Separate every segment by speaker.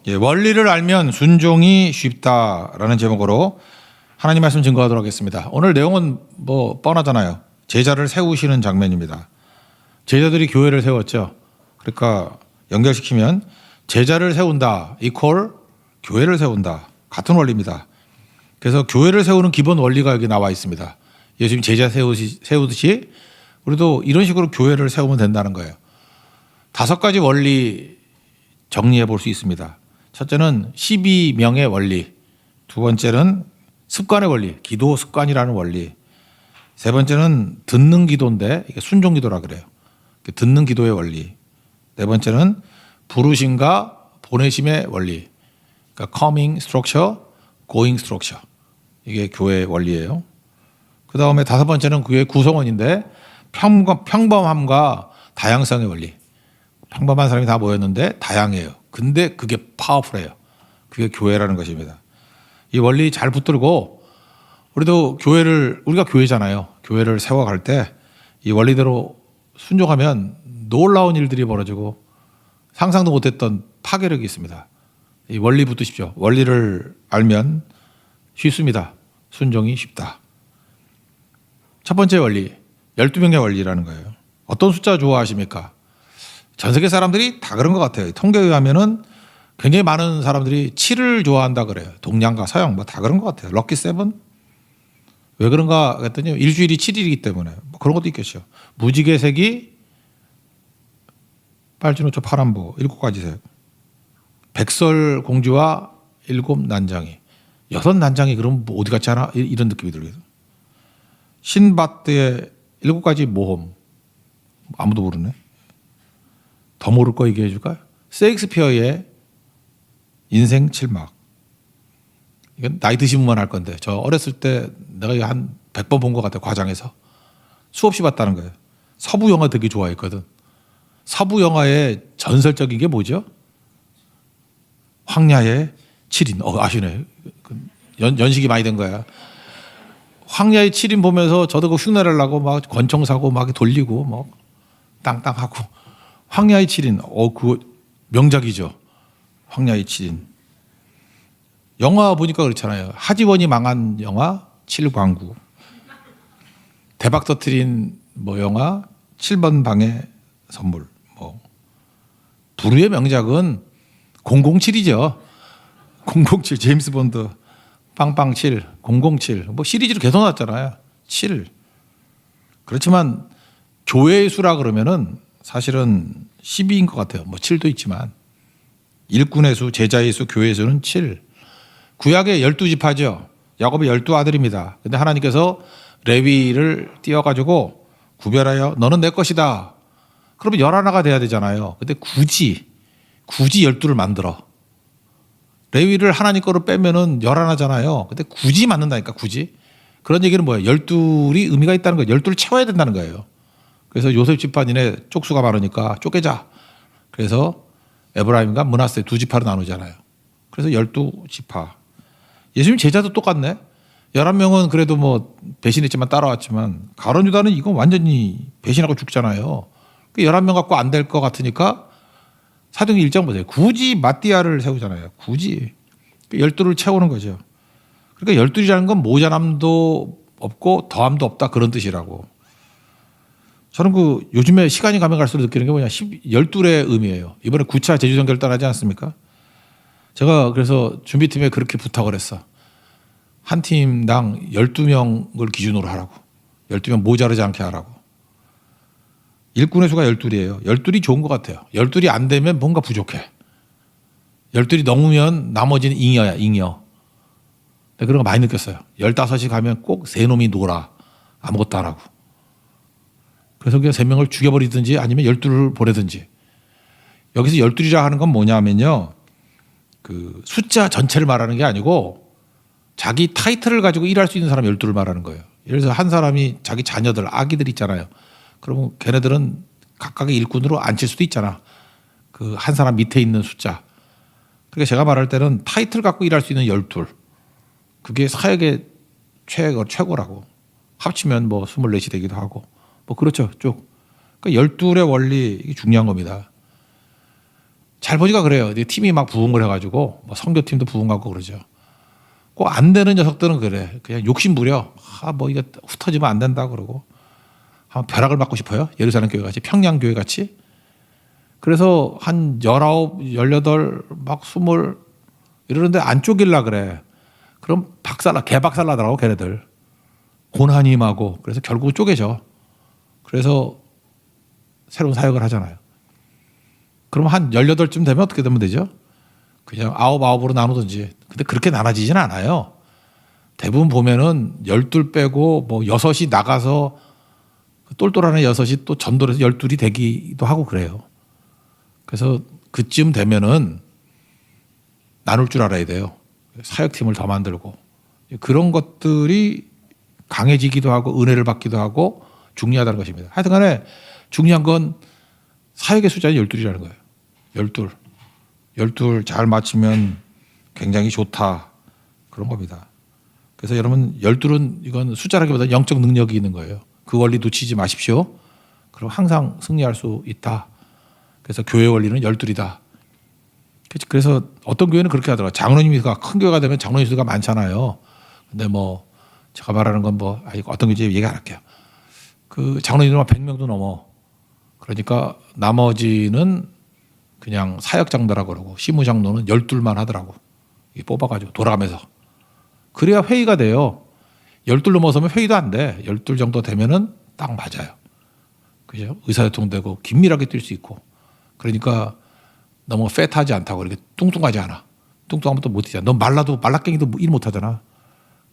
Speaker 1: 예, 원리를 알면 순종이 쉽다라는 제목으로 하나님 말씀 증거하도록 하겠습니다. 오늘 내용은 뭐 뻔하잖아요. 제자를 세우시는 장면입니다. 제자들이 교회를 세웠죠. 그러니까 연결시키면 제자를 세운다 이퀄 교회를 세운다 같은 원리입니다. 그래서 교회를 세우는 기본 원리가 여기 나와 있습니다. 예수님 제자 세우듯이 우리도 이런 식으로 교회를 세우면 된다는 거예요. 5가지 원리 정리해 볼 수 있습니다. 첫째는 12명의 원리, 두 번째는 습관의 원리, 기도 습관이라는 원리, 세 번째는 듣는 기도인데 이게 순종 기도라 그래요. 듣는 기도의 원리, 네 번째는 부르심과 보내심의 원리, 그러니까 coming structure, going structure, 이게 교회의 원리예요. 그 다음에 5번째는 교회의 구성원인데 평범함과 다양성의 원리. 평범한 사람이 다 모였는데 다양해요. 근데 그게 파워풀해요. 그게 교회라는 것입니다. 이 원리 잘 붙들고 우리도 우리가 교회잖아요. 교회를 세워갈 때 이 원리대로 순종하면 놀라운 일들이 벌어지고 상상도 못했던 파괴력이 있습니다. 이 원리 붙드십시오. 원리를 알면 쉽습니다. 순종이 쉽다. 첫 번째 원리, 12명의 원리라는 거예요. 어떤 숫자 좋아하십니까? 전 세계 사람들이 다 그런 것 같아요. 통계에 의하면은 굉장히 많은 사람들이 7을 좋아한다 그래요. 동양과 서양 뭐 다 그런 것 같아요. 럭키 세븐? 왜 그런가 했더니 일주일이 7일이기 때문에 뭐 그런 것도 있겠죠. 무지개 색이 빨주노초 파란보 7가지 색. 백설 공주와 7난장이. 6난장이 그럼 뭐 어디 갔지 않아? 이런 느낌이 들거든요. 신바트의 7가지 모험. 아무도 모르네. 더 모를 거 얘기해 줄까요? 세익스피어의 인생 7막. 이건 나이 드시면만 할 건데 저 어렸을 때 내가 이거 한 100번 본 것 같아요. 과장에서. 수없이 봤다는 거예요. 서부 영화 되게 좋아했거든. 서부 영화의 전설적인 게 뭐죠? 황야의 7인. 아시네. 연식이 많이 된 거야. 황야의 7인 보면서 저도 그 흉내를 나고 막 권총 사고 막 돌리고 막 땅땅하고 황야의 7인. 그거 명작이죠. 황야의 7인. 영화 보니까 그렇잖아요. 하지원이 망한 영화 7광구. 대박 터트린 뭐 영화 7번 방의 선물. 뭐 불후의 명작은 007이죠. 007 제임스 본드 빵빵 7, 007 뭐 시리즈로 계속 나왔잖아요. 7. 그렇지만 교회의 수라 그러면은 사실은 12인 것 같아요. 뭐 7도 있지만 일꾼의 수, 제자의 수, 교회의 수는 7. 구약의 12지파죠. 야곱의 12아들입니다. 근데 하나님께서 레위를 띄워가지고 구별하여 너는 내 것이다. 그러면 11가 돼야 되잖아요. 근데 굳이 12를 만들어. 레위를 하나님 거로 빼면은 11잖아요. 근데 굳이 만든다니까, 굳이. 그런 얘기는 뭐예요? 12이 의미가 있다는 거예요. 12를 채워야 된다는 거예요. 그래서 요셉 집안인의 쪽수가 많으니까 쪼개자. 그래서 에브라임과 므낫세 2지파로 나누잖아요. 그래서 12지파. 예수님 제자도 똑같네. 11명은 그래도 뭐 배신했지만 따라왔지만 가룟 유다는 이건 완전히 배신하고 죽잖아요. 11명 갖고 안 될 것 같으니까 사도행전 1장 보세요. 굳이 마띠아를 세우잖아요. 굳이. 12를 채우는 거죠. 그러니까 12이라는 건 모자람도 없고 더함도 없다 그런 뜻이라고. 저는 요즘에 시간이 가면 갈수록 느끼는 게 뭐냐. 12의 의미예요. 이번에 9차 제주선교를 떠나지 않습니까? 제가 그래서 준비팀에 그렇게 부탁을 했어. 한 팀당 12명을 기준으로 하라고. 12명 모자르지 않게 하라고. 일꾼의 수가 12이에요. 12이 좋은 것 같아요. 12이 안 되면 뭔가 부족해. 12이 넘으면 나머지는 잉여야, 잉여. 그런 거 많이 느꼈어요. 15이 가면 꼭 세 놈이 놀아. 아무것도 안 하고. 그래서 그냥 3명을 죽여버리든지 아니면 12를 보내든지. 여기서 12이라 하는 건 뭐냐면요. 그 숫자 전체를 말하는 게 아니고 자기 타이틀을 가지고 일할 수 있는 사람 12를 말하는 거예요. 예를 들어서 한 사람이 자기 자녀들, 아기들 있잖아요. 그러면 걔네들은 각각의 일꾼으로 앉힐 수도 있잖아. 그 한 사람 밑에 있는 숫자. 그러니까 제가 말할 때는 타이틀 갖고 일할 수 있는 12. 그게 사역의 최고라고. 합치면 뭐 24이 되기도 하고. 뭐 그렇죠. 쭉. 그러니까 12의 원리 이게 중요한 겁니다. 잘 보니까 그래요. 이제 팀이 막 부흥을 해가지고 뭐 선교팀도 부흥하고 그러죠. 꼭 안 되는 녀석들은 그래. 그냥 욕심 부려. 뭐 이거 흩어지면 안 된다 그러고. 한번 벼락을 맞고 싶어요. 예루살렘 교회 같이, 평양 교회 같이. 그래서 한 19, 18, 막 20 이러는데 안 쪼길라 그래. 그럼 개박살나더라고 걔네들. 고난이 임하고. 그래서 결국 쪼개져. 그래서 새로운 사역을 하잖아요. 그럼 한 18쯤 되면 어떻게 되면 되죠? 그냥 9으로 나누든지. 근데 그렇게 나눠지진 않아요. 대부분 보면은 12 빼고 뭐 6이 나가서 똘똘한 6이 또 전도해서 12이 되기도 하고 그래요. 그래서 그쯤 되면은 나눌 줄 알아야 돼요. 사역팀을 더 만들고. 그런 것들이 강해지기도 하고 은혜를 받기도 하고 중요하다는 것입니다. 하여튼 간에 중요한 건 사역의 숫자는 12이라는 거예요. 12 잘 맞추면 굉장히 좋다. 그런 겁니다. 그래서 여러분 12은 이건 숫자라기보다 영적 능력이 있는 거예요. 그 원리 놓치지 마십시오. 그럼 항상 승리할 수 있다. 그래서 교회 원리는 12이다. 그래서 어떤 교회는 그렇게 하더라고요. 장로님이가 큰 교회가 되면 장로님 수가 많잖아요. 근데 뭐 제가 말하는 건 뭐 어떤 교회인지 얘기 안 할게요. 그 장로님들만 100명도 넘어. 그러니까 나머지는 그냥 사역장로라고 그러고 시무장로는 12만 하더라고. 뽑아가지고 돌아가면서. 그래야 회의가 돼요. 12 넘어서면 회의도 안 돼. 12 정도 되면은 딱 맞아요. 그죠? 의사소통되고 긴밀하게 뛸 수 있고. 그러니까 너무 패트하지 않다고 이렇게 뚱뚱하지 않아. 뚱뚱하면 또 못 뛰잖아. 너 말라깽이도 일 못 하잖아.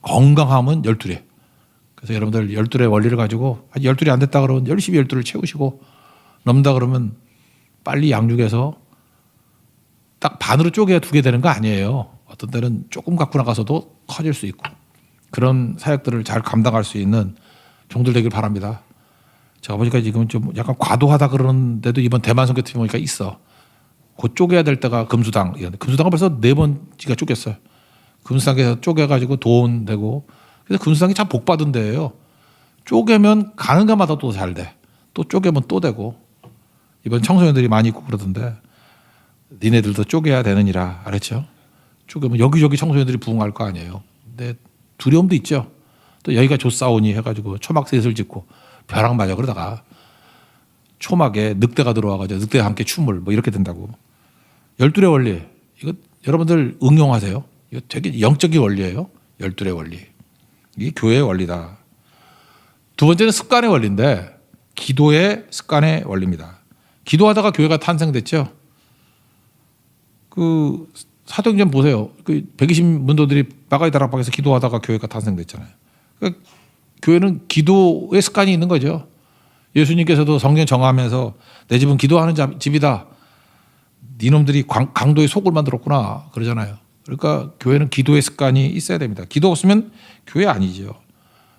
Speaker 1: 건강하면 12래. 그래서 여러분들 12의 원리를 가지고 12이 안 됐다 그러면 열심히 12를 채우시고 넘다 그러면 빨리 양육해서 딱 반으로 쪼개야 2개 되는 거 아니에요. 어떤 때는 조금 갖고 나가서도 커질 수 있고 그런 사역들을 잘 감당할 수 있는 종들 되길 바랍니다. 제가 보니까 지금 좀 약간 과도하다 그러는데도 이번 대만 선교팀 보니까 있어. 곧 쪼개야 될 때가 금수당. 금수당은 벌써 4번째가 쪼갰어요. 금수당에서 쪼개가지고 도움되고 그래서 금수당이 참 복받은 데예요. 쪼개면 가는 데마다 또 잘 돼. 또 쪼개면 또 되고 이번 청소년들이 많이 있고 그러던데 니네들도 쪼개야 되느니라 알았죠? 쪼개면 여기저기 청소년들이 부흥할 거 아니에요. 근데 두려움도 있죠. 또 여기가 좋사오니 해가지고 초막셋을 짓고 벼락 맞아 그러다가 초막에 늑대가 들어와가지고 늑대와 함께 춤을 뭐 이렇게 된다고. 12의 원리 이거 여러분들 응용하세요. 이거 되게 영적인 원리예요. 12의 원리. 이게 교회의 원리다. 두 번째는 습관의 원리인데 기도의 습관의 원리입니다. 기도하다가 교회가 탄생됐죠. 그 사도행전 보세요. 그 120문도들이 바가지 다락방에서 기도하다가 교회가 탄생됐잖아요. 그러니까 교회는 기도의 습관이 있는 거죠. 예수님께서도 성경 정하면서 내 집은 기도하는 집이다. 니놈들이 강도의 속을 만들었구나 그러잖아요. 그러니까 교회는 기도의 습관이 있어야 됩니다. 기도 없으면 교회 아니죠.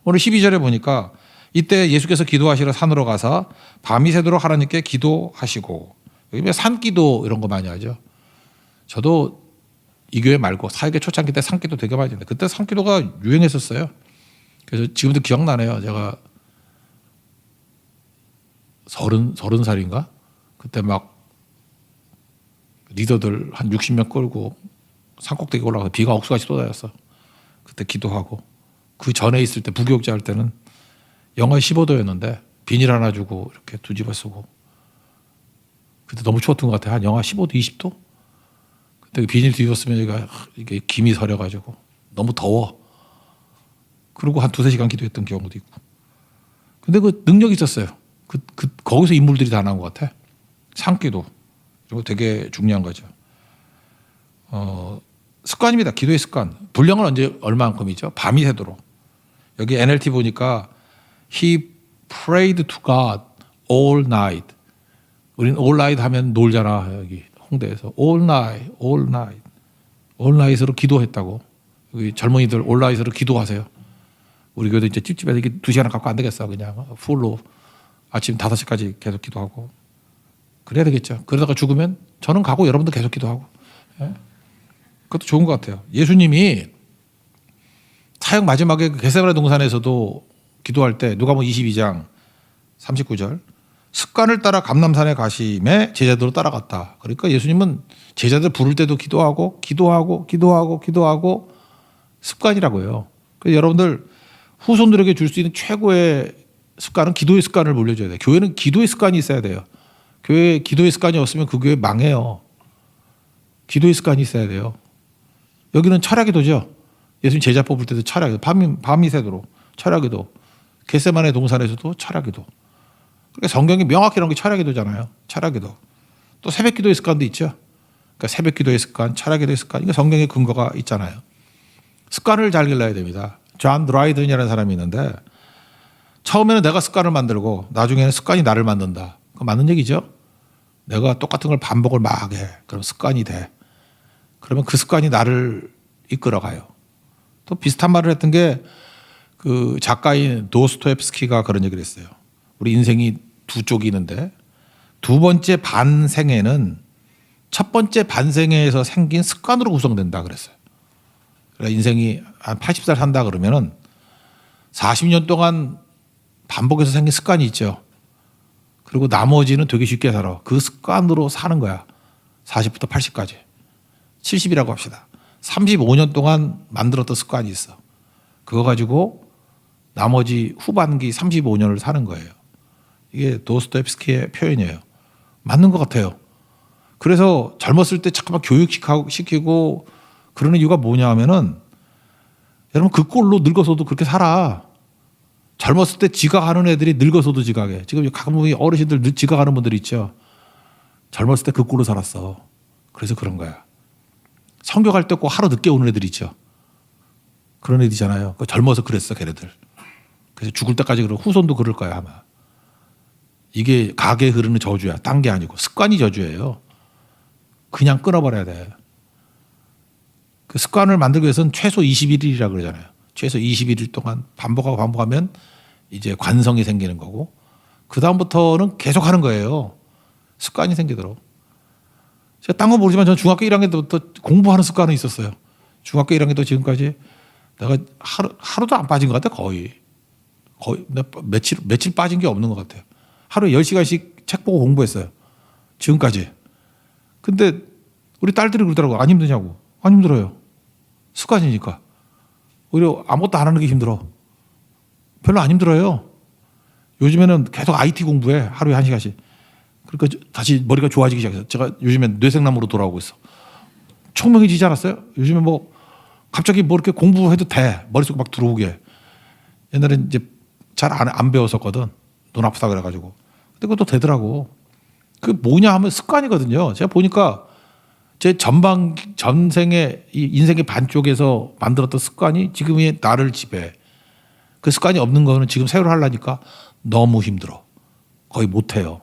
Speaker 1: 오늘 12절에 보니까 이때 예수께서 기도하시러 산으로 가사 밤이 새도록 하나님께 기도하시고 여기 산기도 이런 거 많이 하죠. 저도 이 교회 말고 사역의 초창기 때 산기도 되게 많이 했는데 그때 산기도가 유행했었어요. 그래서 지금도 기억나네요. 제가 30살인가? 그때 막 리더들 한 60명 끌고 산꼭대기 올라가서 비가 억수같이 쏟아졌어. 그때 기도하고 그 전에 있을 때 부교육자 할 때는 영하 15도였는데 비닐 하나 주고 이렇게 뒤집어 쓰고 그때 너무 추웠던 것 같아. 한 영하 15도, 20도? 그때 비닐 뒤집어 쓰면 여기가 이게 김이 서려가지고 너무 더워. 그리고 한 2-3시간 기도했던 경우도 있고. 근데 그 능력이 있었어요. 거기서 인물들이 다 나온 것 같아. 산기도. 이거 되게 중요한 거죠. 습관입니다. 기도의 습관. 분량은 언제 얼마만큼이죠? 밤이 새도록. 여기 NLT 보니까 He prayed to God all night. 우리는 all night 하면 놀잖아. 여기 홍대에서 all night, all night, all night으로 기도했다고. 여기 젊은이들 all night으로 기도하세요. 우리 교회도 이제 찝찝해서 이게 2시간 갖고 안 되겠어. 그냥 풀로 아침 5시까지 계속 기도하고. 그래야 되겠죠. 그러다가 죽으면 저는 가고 여러분도 계속 기도하고. 예? 그것도 좋은 것 같아요. 예수님이 사역 마지막에 겟세마네 동산에서도 기도할 때 누가복음 22장 39절 습관을 따라 감람산에 가심에 제자들로 따라갔다. 그러니까 예수님은 제자들 부를 때도 기도하고 습관이라고요. 그래서 여러분들 후손들에게 줄 수 있는 최고의 습관은 기도의 습관을 물려줘야 돼요. 교회는 기도의 습관이 있어야 돼요. 교회에 기도의 습관이 없으면 그 교회 망해요. 기도의 습관이 있어야 돼요. 여기는 철야기도죠. 예수님 제자 뽑을 때도 철야기도, 밤이 새도록 철야기도, 겟세마네 동산에서도 철야기도. 그러니까 성경이 명확히 이런 게 철야기도잖아요. 철야기도. 또 새벽기도의 습관도 있죠. 그러니까 새벽기도의 습관, 철야기도의 습관. 이거 성경에 근거가 있잖아요. 습관을 잘 길러야 됩니다. 존 드라이든이라는 사람이 있는데 처음에는 내가 습관을 만들고 나중에는 습관이 나를 만든다. 그거 맞는 얘기죠. 내가 똑같은 걸 반복을 막 해. 그럼 습관이 돼. 그러면 그 습관이 나를 이끌어가요. 또 비슷한 말을 했던 게 그 작가인 도스토옙스키가 그런 얘기를 했어요. 우리 인생이 두 쪽이 있는데 두 번째 반생애는 첫 번째 반생애에서 생긴 습관으로 구성된다 그랬어요. 그러니까 인생이 한 80살 산다 그러면은 40년 동안 반복해서 생긴 습관이 있죠. 그리고 나머지는 되게 쉽게 살아. 그 습관으로 사는 거야. 40부터 80까지. 70이라고 합시다. 35년 동안 만들었던 습관이 있어. 그거 가지고 나머지 후반기 35년을 사는 거예요. 이게 도스토옙스키의 표현이에요. 맞는 것 같아요. 그래서 젊었을 때 잠깐만 교육시키고 그러는 이유가 뭐냐 하면은 여러분 그 꼴로 늙어서도 그렇게 살아. 젊었을 때 지각하는 애들이 늙어서도 지각해. 지금 가끔 어르신들 지각하는 분들 있죠. 젊었을 때 그 꼴로 살았어. 그래서 그런 거야. 성교할 때 꼭 하루 늦게 오는 애들 있죠. 그런 애들이잖아요. 젊어서 그랬어 걔네들. 그래서 죽을 때까지 그러고 후손도 그럴 거야 아마. 이게 가게에 흐르는 저주야. 딴 게 아니고 습관이 저주예요. 그냥 끊어버려야 돼. 그 습관을 만들기 위해서는 최소 21일이라 그러잖아요. 최소 21일 동안 반복하면 이제 관성이 생기는 거고 그 다음부터는 계속 하는 거예요. 습관이 생기도록. 제가 딴 건 모르지만 저는 중학교 1학년 때부터 공부하는 습관은 있었어요. 중학교 1학년 때 지금까지 내가 하루도 안 빠진 것 같아 거의 며칠 빠진 게 없는 것 같아요. 하루에 10시간씩 책 보고 공부했어요. 지금까지. 근데 우리 딸들이 그러더라고. 안 힘드냐고. 안 힘들어요. 습관이니까. 오히려 아무것도 안 하는 게 힘들어. 별로 안 힘들어요. 요즘에는 계속 IT 공부해. 하루에 1시간씩. 그러니까 다시 머리가 좋아지기 시작했어요. 제가 요즘엔 뇌생남으로 돌아오고 있어. 총명해지지 않았어요? 요즘에 뭐 갑자기 뭐 이렇게 공부해도 돼. 머릿속에 막 들어오게. 옛날엔 이제 잘 안 배웠었거든. 눈 아프다 그래가지고. 근데 그것도 되더라고. 그 뭐냐 하면 습관이거든요. 제가 보니까 제 전생의 이 인생의 반쪽에서 만들었던 습관이 지금의 나를 지배해. 그 습관이 없는 거는 지금 새로 하려니까 너무 힘들어. 거의 못해요.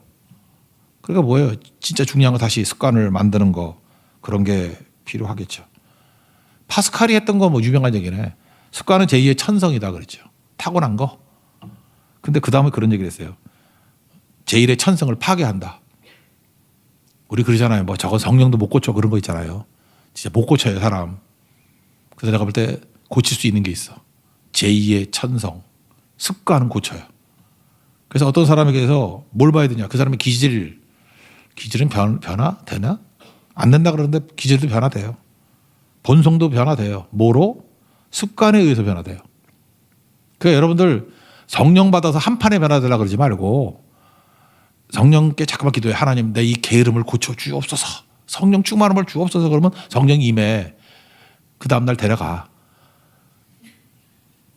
Speaker 1: 그러니까 뭐예요? 진짜 중요한 거 다시 습관을 만드는 거 그런 게 필요하겠죠. 파스칼이 했던 거 뭐 유명한 얘기네. 습관은 제2의 천성이다 그랬죠. 타고난 거. 근데 그 다음에 그런 얘기를 했어요. 제1의 천성을 파괴한다. 우리 그러잖아요. 뭐 저건 성령도 못 고쳐 그런 거 있잖아요. 진짜 못 고쳐요 사람. 그래서 내가 볼 때 고칠 수 있는 게 있어. 제2의 천성. 습관은 고쳐요. 그래서 어떤 사람에게서 뭘 봐야 되냐. 그 사람의 기질은 변화되나? 안 된다 그러는데 기질도 변화돼요. 본성도 변화돼요. 뭐로? 습관에 의해서 변화돼요. 그러니까 여러분들 성령 받아서 한 판에 변화되려고 그러지 말고 성령께 잠깐만 기도해. 하나님 내 이 게으름을 고쳐 주옵소서. 성령 충만함을 주옵소서. 그러면 성령이 임해. 그 다음날 데려가.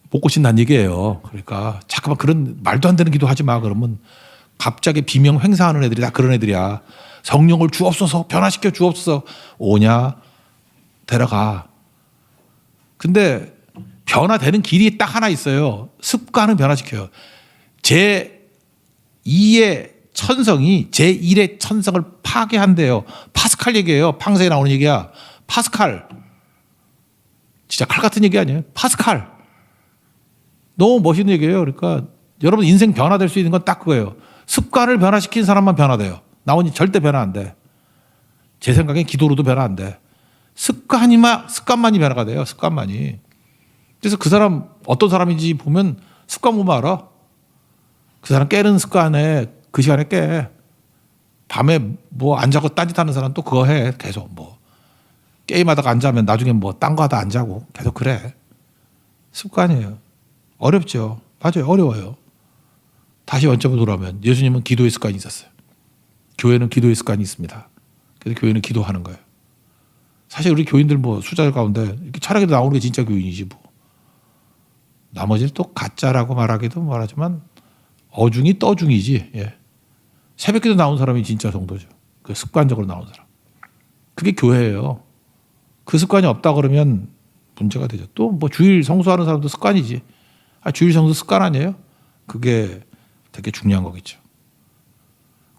Speaker 1: 못 고친다는 얘기예요. 그러니까 잠깐만 그런 말도 안 되는 기도하지 마. 그러면 갑자기 비명 횡사하는 애들이 다 그런 애들이야. 성령을 주옵소서. 변화시켜 주옵소서. 오냐? 데려가. 근데 변화되는 길이 딱 하나 있어요. 습관은 변화시켜요. 제2의 천성이 제1의 천성을 파괴한대요. 파스칼 얘기예요. 팡세에 나오는 얘기야. 파스칼. 진짜 칼 같은 얘기 아니에요. 파스칼. 너무 멋있는 얘기예요. 그러니까 여러분 인생 변화될 수 있는 건 딱 그거예요. 습관을 변화시킨 사람만 변화돼요. 나머지 절대 변화 안 돼. 제 생각엔 기도로도 변화 안 돼. 습관만이 변화가 돼요. 습관만이. 그래서 그 사람 어떤 사람인지 보면 습관 보면 알아. 그 사람 깨는 습관에 그 시간에 깨. 밤에 뭐 안 자고 딴짓하는 사람 또 그거 해. 계속 뭐 게임하다가 안 자면 나중에 뭐 딴 거 하다 안 자고 계속 그래. 습관이에요. 어렵죠. 맞아요. 어려워요. 다시 원점으로 돌아오면 예수님은 기도의 습관이 있었어요. 교회는 기도의 습관이 있습니다. 그래서 교회는 기도하는 거예요. 사실 우리 교인들 뭐 수자들 가운데 이렇게 철학에도 나오는 게 진짜 교인이지 뭐. 나머지는 또 가짜라고 말하기도 말하지만 어중이 떠중이지. 예. 새벽기도 나온 사람이 진짜 성도죠. 그 습관적으로 나온 사람. 그게 교회예요. 그 습관이 없다 그러면 문제가 되죠. 또 뭐 주일 성수하는 사람도 습관이지. 주일 성수 습관 아니에요? 그게 되게 중요한 거겠죠.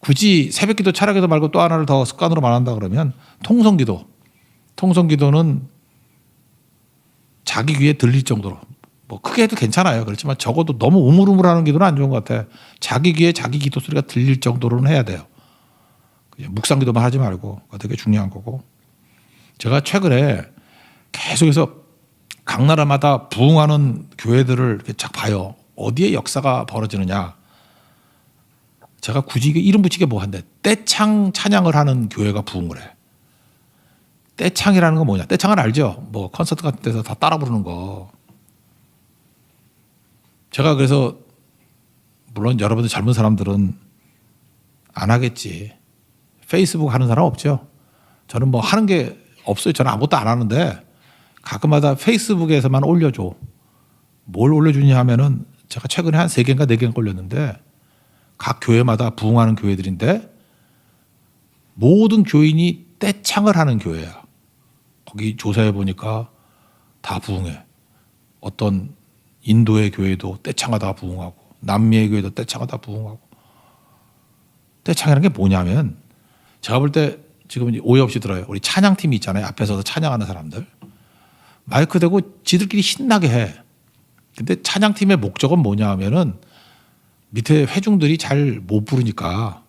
Speaker 1: 굳이 새벽기도 철학기도 말고 또 하나를 더 습관으로 말한다 그러면 통성기도. 통성기도는 자기 귀에 들릴 정도로 뭐 크게 해도 괜찮아요. 그렇지만 적어도 너무 우물우물하는 기도는 안 좋은 것 같아. 자기 귀에 자기 기도 소리가 들릴 정도로는 해야 돼요. 묵상기도만 하지 말고 그거 되게 중요한 거고. 제가 최근에 계속해서 각 나라마다 부흥하는 교회들을 이렇게 쫙 봐요. 어디에 역사가 벌어지느냐. 제가 굳이 이름 붙이게 뭐 한데 떼창 찬양을 하는 교회가 부흥을 해. 떼창이라는 건 뭐냐. 떼창은 알죠. 뭐 콘서트 같은 데서 다 따라 부르는 거. 제가 그래서 물론 여러분들 젊은 사람들은 안 하겠지. 페이스북 하는 사람 없죠. 저는 뭐 하는 게 없어요. 저는 아무것도 안 하는데 가끔마다 페이스북에서만 올려줘. 뭘 올려주냐 하면은 제가 최근에 한 3개인가 4개인가 올렸는데 각 교회마다 부흥하는 교회들인데 모든 교인이 떼창을 하는 교회야. 거기 조사해 보니까 다 부흥해. 어떤 인도의 교회도 떼창하다 부흥하고 남미의 교회도 떼창하다 부흥하고. 떼창이라는 게 뭐냐면 제가 볼 때 지금 오해 없이 들어요. 우리 찬양팀이 있잖아요. 앞에서 찬양하는 사람들. 마이크 대고 지들끼리 신나게 해. 근데 찬양팀의 목적은 뭐냐 하면은 밑에 회중들이 잘 못 부르니까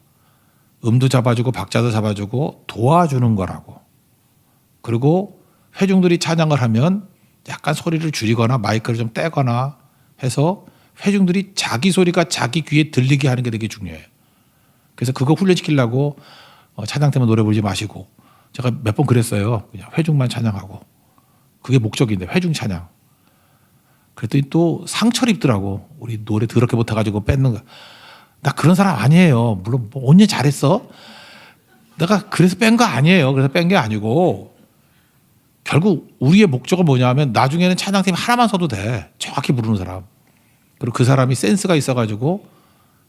Speaker 1: 음도 잡아주고 박자도 잡아주고 도와주는 거라고. 그리고 회중들이 찬양을 하면 약간 소리를 줄이거나 마이크를 좀 떼거나 해서 회중들이 자기 소리가 자기 귀에 들리게 하는 게 되게 중요해요. 그래서 그거 훈련시키려고 찬양 때문에 노래 부르지 마시고 제가 몇 번 그랬어요. 그냥 회중만 찬양하고. 그게 목적인데 회중 찬양. 그랬더니 또 상처를 입더라고. 우리 노래 더럽게 못해가지고 뺏는 거. 나 그런 사람 아니에요. 물론 뭐 언니 잘했어. 내가 그래서 뺀 거 아니에요. 그래서 뺀 게 아니고 결국 우리의 목적은 뭐냐면 나중에는 찬양팀 하나만 서도 돼. 정확히 부르는 사람. 그리고 그 사람이 센스가 있어가지고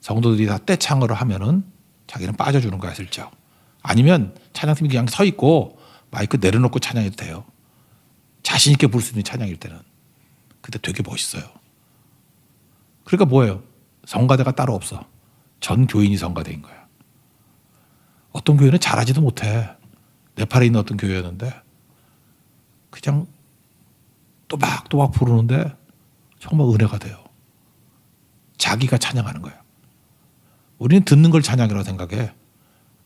Speaker 1: 성도들이 다 떼창으로 하면은 자기는 빠져주는 거야 슬쩍. 아니면 찬양팀이 그냥 서 있고 마이크 내려놓고 찬양해도 돼요. 자신 있게 부를 수 있는 찬양일 때는. 그때 되게 멋있어요. 그러니까 뭐예요? 성가대가 따로 없어. 전 교인이 성가대인 거야. 어떤 교회는 잘하지도 못해. 네팔에 있는 어떤 교회였는데 그냥 또박또박 부르는데 정말 은혜가 돼요. 자기가 찬양하는 거예요. 우리는 듣는 걸 찬양이라고 생각해.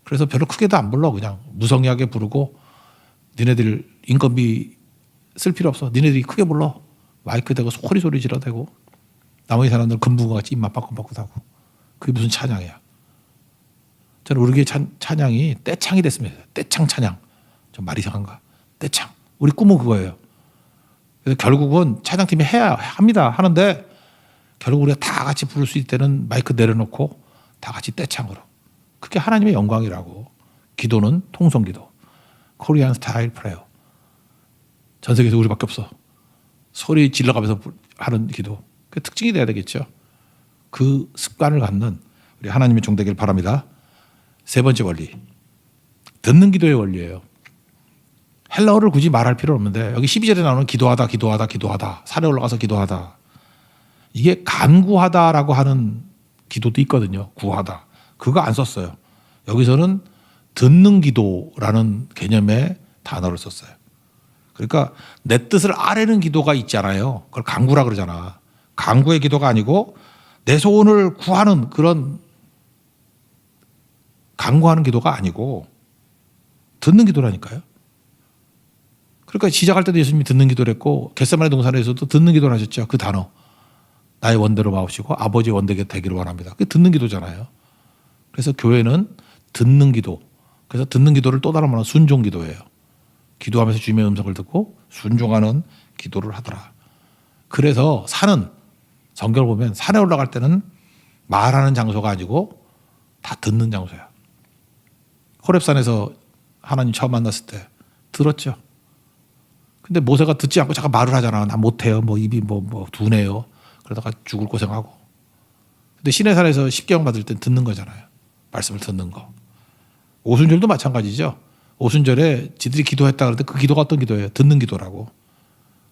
Speaker 1: 그래서 별로 크게도 안 불러. 그냥 무성의하게 부르고 니네들 인건비 쓸 필요 없어. 니네들이 크게 불러. 마이크 대고 소리 질러대고 나머지 사람들은 금붕어 같이 입만 빠끔빠끔 하고. 그게 무슨 찬양이야. 저는 우리 교회 찬양이 떼창이 됐습니다. 떼창 찬양. 좀 말이 이상한가? 떼창. 우리 꿈은 그거예요. 그래서 결국은 찬양팀이 해야 합니다. 하는데 결국 우리가 다 같이 부를 수 있을 때는 마이크 내려놓고 다 같이 떼창으로. 그게 하나님의 영광이라고. 기도는 통성기도. 코리안 스타일 프레어. 전 세계에서 우리밖에 없어. 소리 질러가면서 하는 기도. 그 특징이 돼야 되겠죠. 그 습관을 갖는 우리 하나님의 종 되길 바랍니다. 세 번째 원리. 듣는 기도의 원리예요. 헬라어를 굳이 말할 필요 없는데 여기 12절에 나오는 기도하다. 산에 올라가서 기도하다. 이게 간구하다라고 하는 기도도 있거든요. 구하다. 그거 안 썼어요. 여기서는 듣는 기도라는 개념의 단어를 썼어요. 그러니까 내 뜻을 아뢰는 기도가 있잖아요. 그걸 간구라 그러잖아. 간구의 기도가 아니고 내 소원을 구하는 그런 간구하는 기도가 아니고 듣는 기도라니까요. 그러니까 시작할 때도 예수님이 듣는 기도를 했고 겟세마네 동산에서도 듣는 기도를 하셨죠. 그 단어. 나의 원대로 마옵시고 아버지의 원대가 되기를 원합니다. 그게 듣는 기도잖아요. 그래서 교회는 듣는 기도. 그래서 듣는 기도를 또 다른 말로 순종 기도예요. 기도하면서 주님의 음성을 듣고 순종하는 기도를 하더라. 그래서 산은 성경을 보면 산에 올라갈 때는 말하는 장소가 아니고 다 듣는 장소야. 호렙산에서 하나님 처음 만났을 때 들었죠. 근데 모세가 듣지 않고 잠깐 말을 하잖아. 나 못해요. 뭐 입이 뭐 둔해요. 그러다가 죽을 고생하고. 근데 시내산에서 십계명 받을 땐 듣는 거잖아요. 말씀을 듣는 거. 오순절도 마찬가지죠. 오순절에 지들이 기도했다 그럴 때 그 기도가 어떤 기도예요? 듣는 기도라고.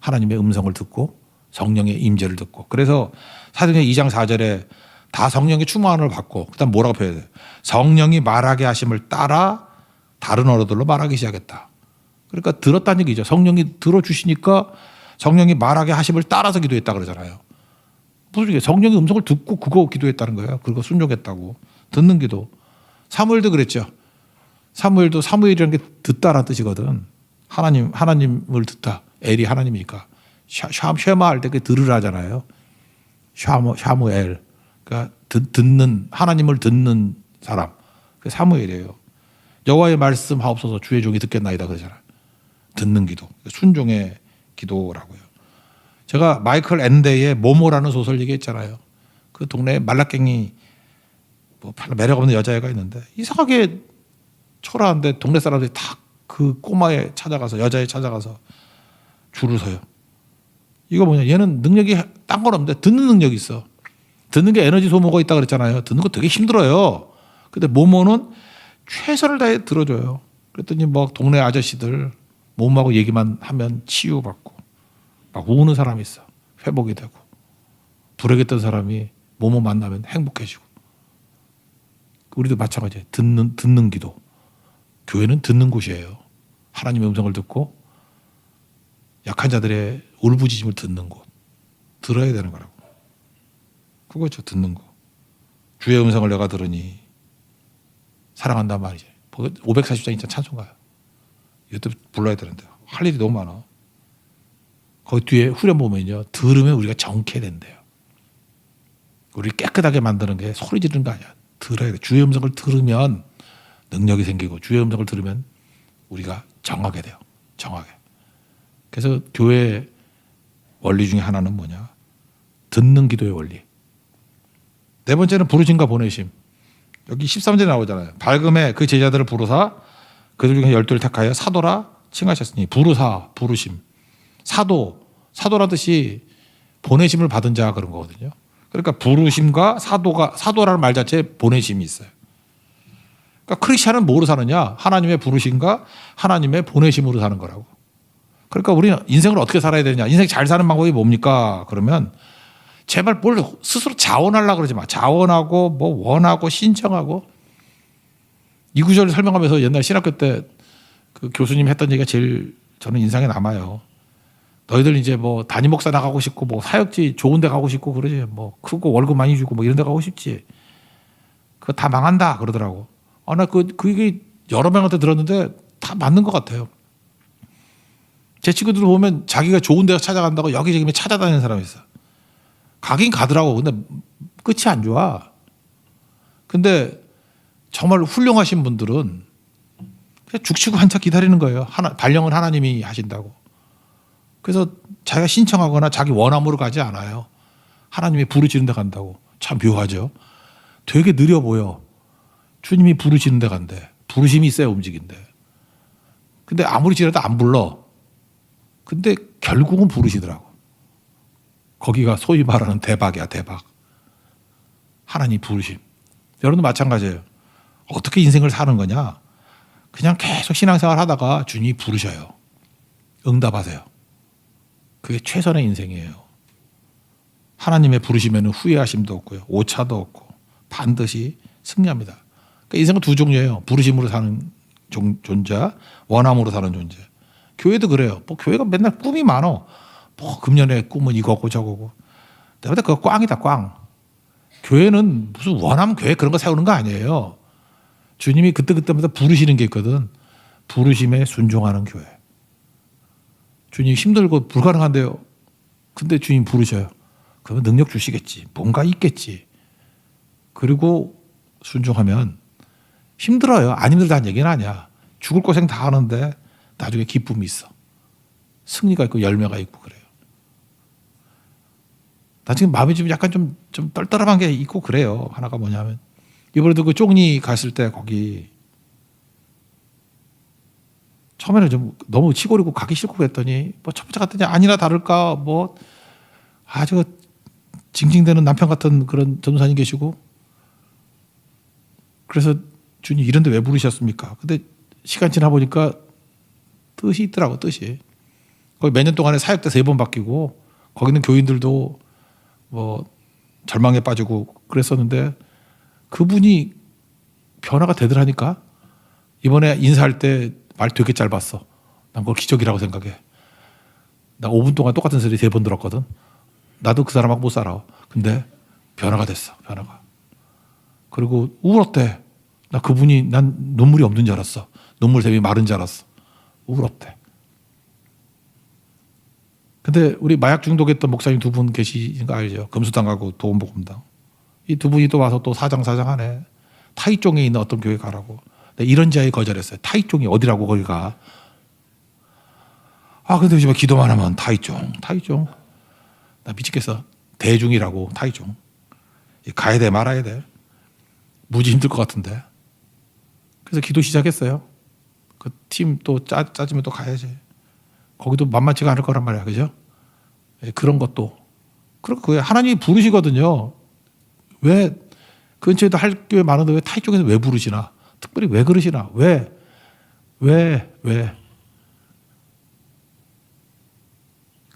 Speaker 1: 하나님의 음성을 듣고 성령의 임재를 듣고. 그래서 사도행전 2장 4절에 다 성령의 충만을 받고 그다음 뭐라고 표현해요? 성령이 말하게 하심을 따라 다른 언어들로 말하기 시작했다. 그러니까 들었다는 얘기죠. 성령이 들어주시니까 성령이 말하게 하심을 따라서 기도했다 그러잖아요. 무슨 얘기예요? 성령의 음성을 듣고 그거 기도했다는 거예요. 그거 순종했다고. 듣는 기도. 사무엘도 그랬죠. 사무엘도 사무엘이라는 게 듣다라는 뜻이거든. 하나님을 듣다. 엘이 하나님이니까. 쉐마 할 때 그 들으라잖아요. 샤무엘. 그러니까 듣는 하나님을 듣는 사람. 그 사무엘이에요. 여호와의 말씀 하옵소서 주의 종이 듣겠나이다 그러잖아요. 듣는 기도. 순종의 기도라고요. 제가 마이클 앤데의 모모라는 소설 얘기했잖아요. 그 동네에 말라깽이 뭐 별로 매력 없는 여자애가 있는데 이상하게 초라한데 동네 사람들이 다 그 꼬마에 찾아가서 여자애 찾아가서 줄을 서요. 이거 뭐냐? 얘는 능력이 딴 건 없는데 듣는 능력이 있어. 듣는 게 에너지 소모가 있다 그랬잖아요. 듣는 거 되게 힘들어요. 근데 모모는 최선을 다해 들어줘요. 그랬더니 뭐 동네 아저씨들 몸하고 얘기만 하면 치유받고 막 우는 사람이 있어. 회복이 되고. 불행했던 사람이 모모 만나면 행복해지고. 우리도 마찬가지예요. 듣는 기도. 교회는 듣는 곳이에요. 하나님의 음성을 듣고 약한 자들의 울부짖음을 듣는 곳. 들어야 되는 거라고. 그거죠. 듣는 거. 주의 음성을 내가 들으니 사랑한단 말이지. 540장 진짜 찬송가요. 이것도 불러야 되는데 할 일이 너무 많아. 거기 뒤에 후렴 보면요. 들으면 우리가 정케 된대요. 우리를 깨끗하게 만드는 게 소리 지르는 거 아니야. 들어야 돼. 주의 음성을 들으면 능력이 생기고 주의 음성을 들으면 우리가 정하게 돼요. 정하게. 그래서 교회 원리 중에 하나는 뭐냐. 듣는 기도의 원리. 네 번째는 부르심과 보내심. 여기 13절에 나오잖아요. 밝음에 그 제자들을 부르사 그들 중에 12를 택하여 사도라 칭하셨으니 부르사 부르심. 사도라는 뜻이 보내심을 받은 자 그런 거거든요. 그러니까 부르심과 사도라는 말 자체에 보내심이 있어요. 그러니까 크리스찬은 뭐로 사느냐? 하나님의 부르심과 하나님의 보내심으로 사는 거라고. 그러니까 우리는 인생을 어떻게 살아야 되느냐? 인생 잘 사는 방법이 뭡니까? 그러면 제발 뭘 스스로 자원하려고 그러지 마. 자원하고 뭐 원하고 신청하고. 이 구절을 설명하면서 옛날 신학교 때 그 교수님 했던 얘기가 제일 저는 인상에 남아요. 너희들 이제 뭐 담임 목사 나가고 싶고 뭐 사역지 좋은 데 가고 싶고 그러지. 뭐 크고 월급 많이 주고 뭐 이런 데 가고 싶지. 그거 다 망한다 그러더라고. 나 그 얘기 여러 명한테 들었는데 다 맞는 것 같아요. 제 친구들 보면 자기가 좋은 데 찾아간다고 여기저기 찾아다니는 사람이 있어. 가긴 가더라고. 근데 끝이 안 좋아. 근데 정말 훌륭하신 분들은 그냥 죽치고 한참 기다리는 거예요. 발령은 하나님이 하신다고. 그래서 자기가 신청하거나 자기 원함으로 가지 않아요. 하나님이 부르시는 데 간다고. 참 묘하죠. 되게 느려 보여. 주님이 부르시는 데 간대. 부르심이 있어야 움직인대. 근데 아무리 지나도 안 불러. 근데 결국은 부르시더라고. 거기가 소위 말하는 대박이야, 대박. 하나님 부르심. 여러분도 마찬가지예요. 어떻게 인생을 사는 거냐? 그냥 계속 신앙생활 하다가 주님이 부르셔요. 응답하세요. 그게 최선의 인생이에요. 하나님의 부르시면 후회하심도 없고요. 오차도 없고 반드시 승리합니다. 그러니까 인생은 두 종류예요. 부르심으로 사는 존재, 원함으로 사는 존재. 교회도 그래요. 뭐 교회가 맨날 꿈이 많어. 뭐 금년에 꿈은 이거고 저거고. 내가 볼 때 그거 꽝이다, 꽝. 교회는 무슨 원함 교회 그런 거 세우는 거 아니에요. 주님이 그때마다 부르시는 게 있거든. 부르심에 순종하는 교회. 주님 힘들고 불가능한데요. 근데 주님 부르셔요. 그러면 능력 주시겠지. 뭔가 있겠지. 그리고 순종하면 힘들어요. 안 힘들다는 얘기는 아니야. 죽을 고생 다 하는데 나중에 기쁨이 있어. 승리가 있고 열매가 있고 그래요. 나 지금 마음이 좀 약간 좀 떨떠름한 게 있고 그래요. 하나가 뭐냐면 이번에도 그 쪽리 갔을 때 거기 처음에는 좀 너무 치고리고 가기 싫고 그랬더니 뭐 첫 번째 갔더니 아니나 다를까 뭐 아주 징징대는 남편 같은 그런 전도사님 계시고 그래서 주님 이런데 왜 부르셨습니까? 근데 시간 지나 보니까 뜻이 있더라고 뜻이. 거기 몇 년 동안에 사역 때 3번 바뀌고 거기 있는 교인들도 뭐 절망에 빠지고 그랬었는데 그분이 변화가 되더라니까. 이번에 인사할 때 말 되게 짧았어. 난 그걸 기적이라고 생각해. 나 5분 동안 똑같은 소리 3번 들었거든. 나도 그 사람하고 못 살아. 근데 변화가 됐어. 변화가. 그리고 울었대. 나 그분이 난 눈물이 없는 줄 알았어. 눈물샘이 마른 줄 알았어. 울었대. 근데 우리 마약 중독했던 목사님 2분 계시는 거 알죠? 금수당하고 도움복음당. 이 2분이 또 와서 또 사장하네. 타이종에 있는 어떤 교회 가라고. 이런 자에 거절했어요. 타이종이 어디라고 거기가. 아 근데 요즘에 기도만 하면 타이종. 나 미치겠어. 대중이라고 타이종. 가야 돼 말아야 돼. 무지 힘들 것 같은데. 그래서 기도 시작했어요. 그 팀 또 짜지면 또 가야지. 거기도 만만치가 않을 거란 말이야. 그죠? 그런 것도. 그리고 하나님이 부르시거든요. 왜 근처에도 할 교회 많은데 왜 타이 쪽에서 왜 부르시나? 특별히 왜 그러시나? 왜?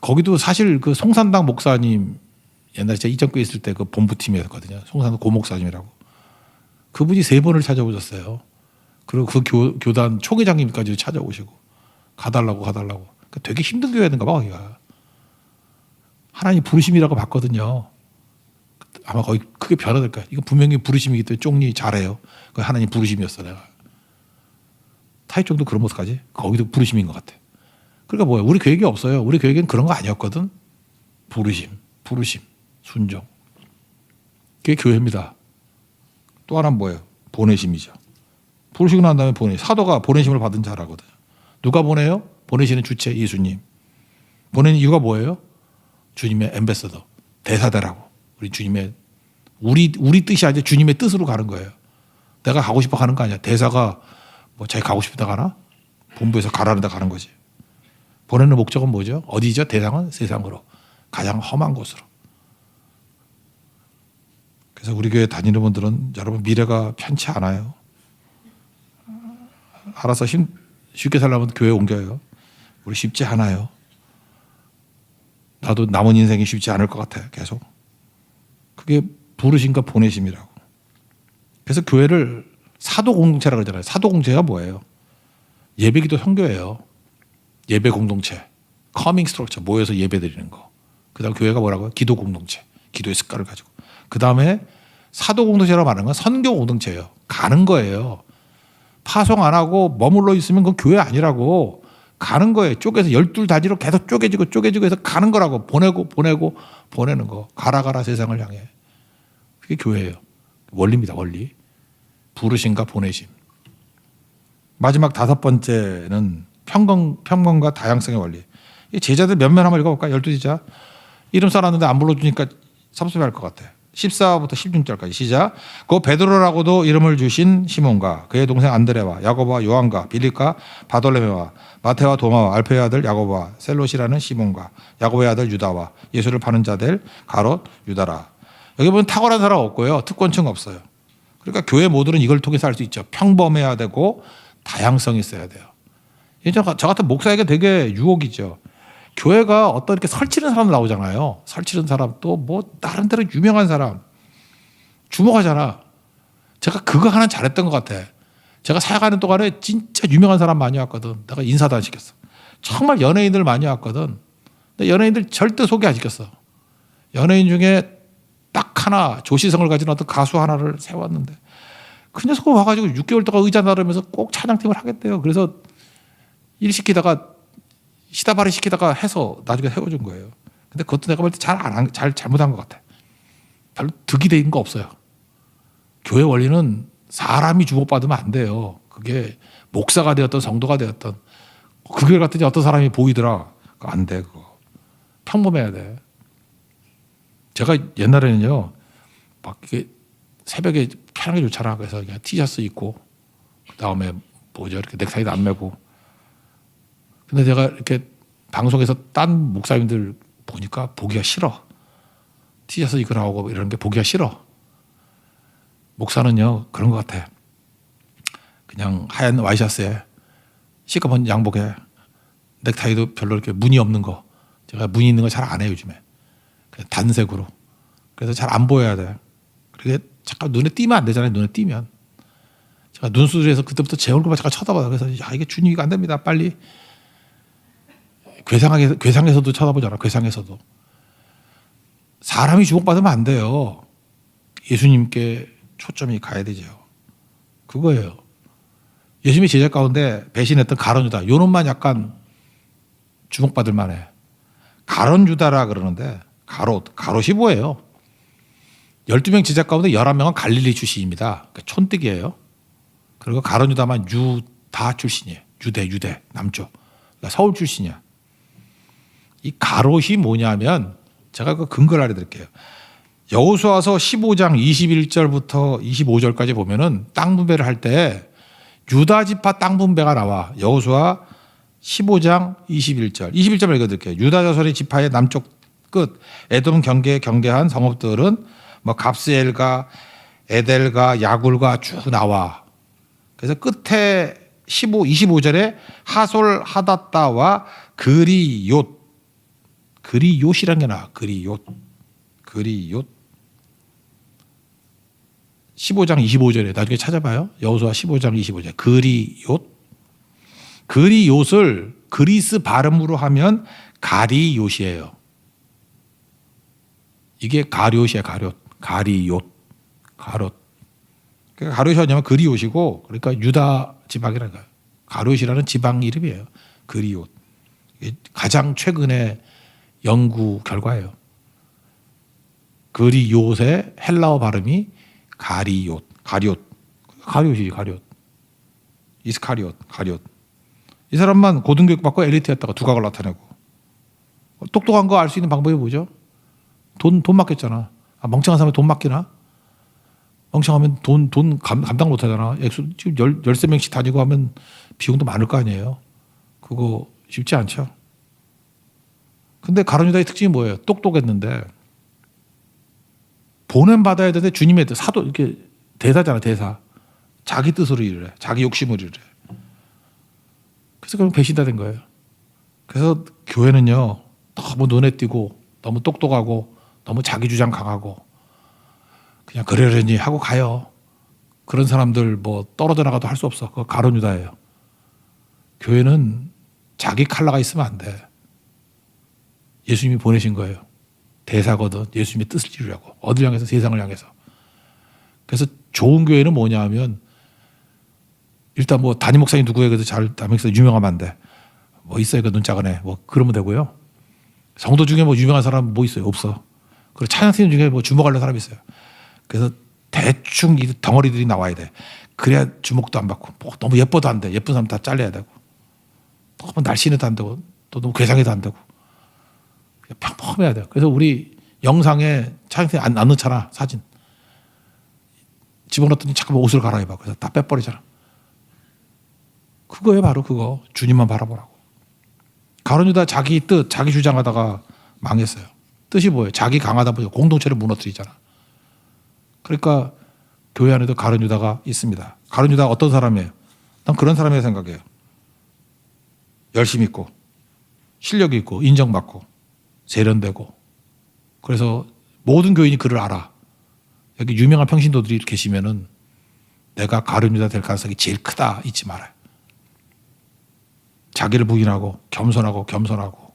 Speaker 1: 거기도 사실 그 송산당 목사님 옛날에 제가 이전교회 있을 때 그 본부팀이었거든요. 송산당 고목사님이라고. 그분이 3번을 찾아오셨어요. 그리고 그 교단 총회장님까지 찾아오시고 가달라고. 그러니까 되게 힘든 교회였는가 봐 거기가. 하나님 부르심이라고 봤거든요. 아마 거의 크게 변화될 거야. 이거 분명히 부르심이기 때문에 쪽리 잘해요. 그 하나님 부르심이었어 내가. 타이쪽도 그런 모습까지 거기도 부르심인 것 같아. 그러니까 뭐야? 우리 계획이 없어요. 우리 계획은 그런 거 아니었거든. 부르심, 순종. 그게 교회입니다. 또 하나는 뭐예요? 보내심이죠. 부르시고 난 다음에 사도가 보내심을 받은 자라거든요. 누가 보내요? 보내시는 주체 예수님. 보내는 이유가 뭐예요? 주님의 엠베서더, 대사대라고. 우리 주님의 우리 뜻이 아니라 주님의 뜻으로 가는 거예요. 내가 가고 싶어 가는 거 아니야. 대사가 뭐 자기 가고 싶다 가나? 본부에서 가라는 데 가는 거지. 보내는 목적은 뭐죠? 어디죠? 대상은 세상으로. 가장 험한 곳으로. 그래서 우리 교회 다니는 분들은 여러분 미래가 편치 않아요. 알아서 쉽게 살려면 교회 옮겨요. 우리 쉽지 않아요. 나도 남은 인생이 쉽지 않을 것 같아. 계속. 그게 부르심과 보내심이라고. 그래서 교회를 사도 공동체라고 그러잖아요. 사도 공동체가 뭐예요? 예배기도 선교예요. 예배 공동체. 커밍 스트럭처. 모여서 예배 드리는 거. 그 다음 교회가 뭐라고요? 기도 공동체. 기도의 습관을 가지고. 그 다음에 사도 공동체라고 말하는 건 선교 공동체예요. 가는 거예요. 파송 안 하고 머물러 있으면 그건 교회 아니라고. 가는 거예요. 쪼개서 12다지로 계속 쪼개지고 해서 가는 거라고. 보내는 거. 가라 세상을 향해. 그게 교회예요. 원리입니다. 원리. 부르심과 보내심. 마지막 5번째는 평건과 다양성의 원리. 이 제자들 몇몇 한번 읽어볼까? 12제자. 이름 써놨는데 안 불러주니까 섭섭해할 것 같아. 14부터 16절까지 시작. 그 베드로라고도 이름을 주신 시몬과 그의 동생 안드레와 야고보와 요한과 빌립과 바돌레메와 마테와 도마와 알페의 아들 야고보와 셀롯이라는 시몬과 야고보의 아들 유다와 예수를 파는 자들 가롯 유다라. 여기 보면 탁월한 사람 없고요. 특권층 없어요. 그러니까 교회 모두는 이걸 통해서 할 수 있죠. 평범해야 되고 다양성이 있어야 돼요. 저 같은 목사에게 되게 유혹이죠. 교회가 어떤 이렇게 설치는 사람 나오잖아요. 설치는 사람 또 뭐 나름대로 유명한 사람 주목하잖아. 제가 그거 하나 잘했던 것 같아. 제가 사역하는 동안에 진짜 유명한 사람 많이 왔거든. 내가 인사도 안 시켰어. 정말 연예인들 많이 왔거든. 근데 연예인들 절대 소개 안 시켰어. 연예인 중에 딱 하나 조시성을 가진 어떤 가수 하나를 세웠는데 그 녀석이 와가지고 6개월 동안 의자 나르면서 꼭 찬양팀을 하겠대요. 그래서 일 시키다가 시다발이 시키다가 해서 나중에 세워준 거예요. 근데 그것도 내가 볼 때 잘못한 것 같아. 별로 득이 된 거 없어요. 교회 원리는 사람이 주목받으면 안 돼요. 그게 목사가 되었던 성도가 되었던 그 교회 갔더니 어떤 사람이 보이더라. 안 돼, 그거. 평범해야 돼. 제가 옛날에는요, 막 이게 새벽에 편하게 좋잖아. 그래서 그냥 티셔츠 입고, 그 다음에 뭐죠, 이렇게 넥타이도 안 매고. 근데 제가 이렇게 방송에서 딴 목사님들 보니까 보기가 싫어. 티셔츠 입고 나오고 이런 게 보기가 싫어. 목사는요, 그런 것 같아. 그냥 하얀 와이셔츠에 시커먼 양복에 넥타이도 별로 이렇게 무늬 없는 거. 제가 무늬 있는 거 잘 안 해요, 요즘에. 그냥 단색으로. 그래서 잘 안 보여야 돼. 그게 잠깐 눈에 띄면 안 되잖아요, 눈에 띄면. 제가 눈 수술해서 그때부터 제 얼굴만 잠깐 쳐다봐요. 그래서 야, 이게 주님이가 안 됩니다. 빨리. 괴상에서도 쳐다보잖아, 괴상에서도. 사람이 주목받으면 안 돼요. 예수님께 초점이 가야 되죠. 그거예요. 예수님의 제자 가운데 배신했던 가룟 유다. 요 놈만 약간 주목받을 만해. 가룟 유다라 그러는데 가롯이 뭐예요? 12명 제자 가운데 11명은 갈릴리 출신입니다. 그러니까 촌뜨기예요. 그리고 가룟 유다만 유다 출신이에요. 유대 남쪽. 그러니까 서울 출신이야. 이 가롯이 뭐냐면 제가 그 근거를 알려드릴게요. 여호수아서 15장 21절부터 25절까지 보면은 땅 분배를 할 때 유다 지파 땅 분배가 나와. 여호수아 15장 21절. 21절 읽어드릴게요. 유다 자손의 지파의 남쪽 끝 에돔 경계한 성읍들은 뭐 갑스엘과 에델과 야굴과 쭉 나와. 그래서 끝에 25절에 하솔 하닷다와 그리욤. 그리욤이란 게 나와. 그리욤. 15장 25절에 나중에 찾아봐요. 여호수아 15장 25절. 그리욤을 그리스 발음으로 하면 가리욤이에요. 이게 가룟이야, 가리욤. 그러니까 가룟이 뭐냐면 그리욤이고, 그러니까 유다 지방이라는 거예요. 가룟이라는 지방 이름이에요. 그리욤. 가장 최근의 연구 결과예요. 그리욤의 헬라어 발음이 가리욤. 이스카리옷. 이 사람만 고등교육 받고 엘리트였다가 두각을 나타내고. 똑똑한 거 알 수 있는 방법이 뭐죠? 돈 맡겼잖아. 멍청한 사람이 돈 맡기나? 멍청하면 돈 감당 못 하잖아. 지금 13명씩 다니고 하면 비용도 많을 거 아니에요. 그거 쉽지 않죠. 근데 가룟 유다의 특징이 뭐예요? 똑똑했는데 보냄받아야 되는데 주님의 뜻, 사도, 이렇게 대사잖아, 대사. 자기 뜻으로 일을 해. 자기 욕심으로 일을 해. 그래서 그럼 배신다 된 거예요. 그래서 교회는요, 너무 눈에 띄고, 너무 똑똑하고, 너무 자기 주장 강하고, 그냥 그러려니 하고 가요. 그런 사람들 뭐 떨어져 나가도 할 수 없어. 그거 가룟 유다예요. 교회는 자기 칼라가 있으면 안 돼. 예수님이 보내신 거예요. 대사거든. 예수님의 뜻을 이루려고. 어딜 향해서? 세상을 향해서. 그래서 좋은 교회는 뭐냐 하면 일단 뭐 담임 목사님 누구예요? 그래도 잘 담임 목사 유명하면 안 돼. 뭐 있어요? 그 눈 작은 애. 뭐 그러면 되고요. 성도 중에 뭐 유명한 사람 뭐 있어요? 없어. 그리고 찬양 팀 중에 뭐 주목할 사람이 있어요. 그래서 대충 이 덩어리들이 나와야 돼. 그래야 주목도 안 받고 뭐 너무 예뻐도 안 돼. 예쁜 사람 다 잘라야 되고 너무 날씬해도 안 되고 또 너무 괴상해도 안 되고 평범해야 돼요. 그래서 우리 영상에 찬양팀 안 넣잖아. 사진. 집어넣었더니 잠깐 옷을 갈아입어. 그래서 다 빼버리잖아. 그거예요, 바로 그거. 주님만 바라보라고. 가룟 유다 자기 뜻, 자기 주장하다가 망했어요. 뜻이 뭐예요? 자기 강하다 보니까 공동체를 무너뜨리잖아. 그러니까 교회 안에도 가룟 유다가 있습니다. 가룟 유다가 어떤 사람이에요? 난 그런 사람이라고 생각해요. 열심히 있고, 실력이 있고, 인정받고, 세련되고. 그래서 모든 교인이 그를 알아. 여기 유명한 평신도들이 계시면은 내가 가룟 유다 될 가능성이 제일 크다 잊지 말아요. 자기를 부인하고 겸손하고.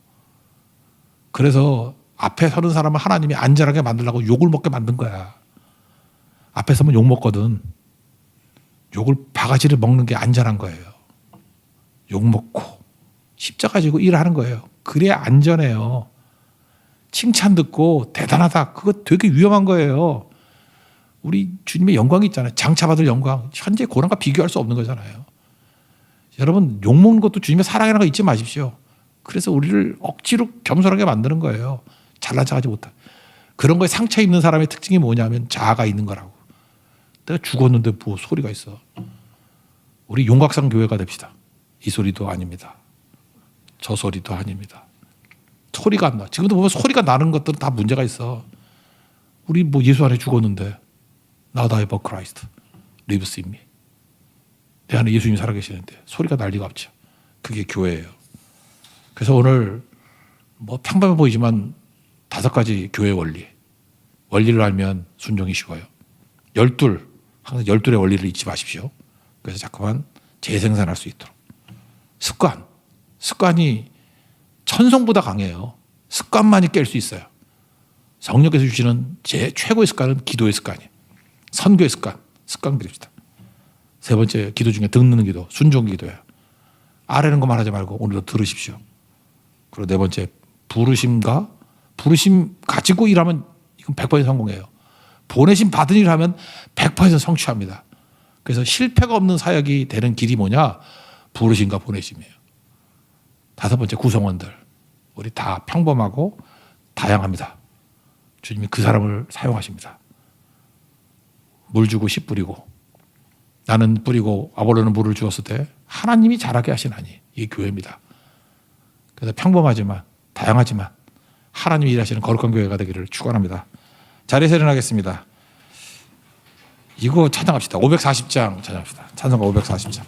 Speaker 1: 그래서 앞에 서는 사람을 하나님이 안전하게 만들려고 욕을 먹게 만든 거야. 앞에 서면 욕 먹거든. 욕을 바가지를 먹는 게 안전한 거예요. 욕 먹고 십자가 지고 일하는 거예요. 그래야 안전해요. 칭찬 듣고 대단하다. 그거 되게 위험한 거예요. 우리 주님의 영광이 있잖아요. 장차받을 영광. 현재 고난과 비교할 수 없는 거잖아요. 여러분 욕먹는 것도 주님의 사랑이라는 거 잊지 마십시오. 그래서 우리를 억지로 겸손하게 만드는 거예요. 잘난 척하지 못하게. 그런 거에 상처 입는 사람의 특징이 뭐냐면 자아가 있는 거라고. 내가 죽었는데 뭐 소리가 있어. 우리 용각산 교회가 됩시다. 이 소리도 아닙니다. 저 소리도 아닙니다. 소리가 안 나. 지금도 보면 소리가 나는 것들은 다 문제가 있어. 우리 뭐 예수 안에 죽었는데 Now I but Christ lives in me. 내 안에 예수님이 살아계시는데 소리가 날 리가 없죠. 그게 교회예요. 그래서 오늘 뭐 평범해 보이지만 5가지 교회 원리. 원리를 알면 순종이 쉬워요. 항상 12의 원리를 잊지 마십시오. 그래서 자꾸만 재생산할 수 있도록. 습관이 천성보다 강해요. 습관만이 깰 수 있어요. 성령께서 주시는 제 최고의 습관은 기도의 습관이에요. 선교의 습관 기도입니다. 3번째 기도 중에 듣는 기도, 순종 기도예요. 아래는 것만 하지 말고 오늘도 들으십시오. 그리고 4번째 부르심 가지고 일하면 이건 100% 성공해요. 보내심 받은 일을 하면 100% 성취합니다. 그래서 실패가 없는 사역이 되는 길이 뭐냐? 부르심과 보내심이에요. 5번째 구성원들. 우리 다 평범하고 다양합니다. 주님이 그 사람을 사용하십니다. 물 주고 씨 뿌리고 나는 뿌리고 아볼로는 물을 주었을 때 하나님이 자라게 하시나니 이게 교회입니다. 그래서 평범하지만 다양하지만 하나님이 일하시는 거룩한 교회가 되기를 축원합니다. 자리에서 일어나겠습니다. 이거 찬양합시다. 540장 찬양합시다. 찬송가 540장.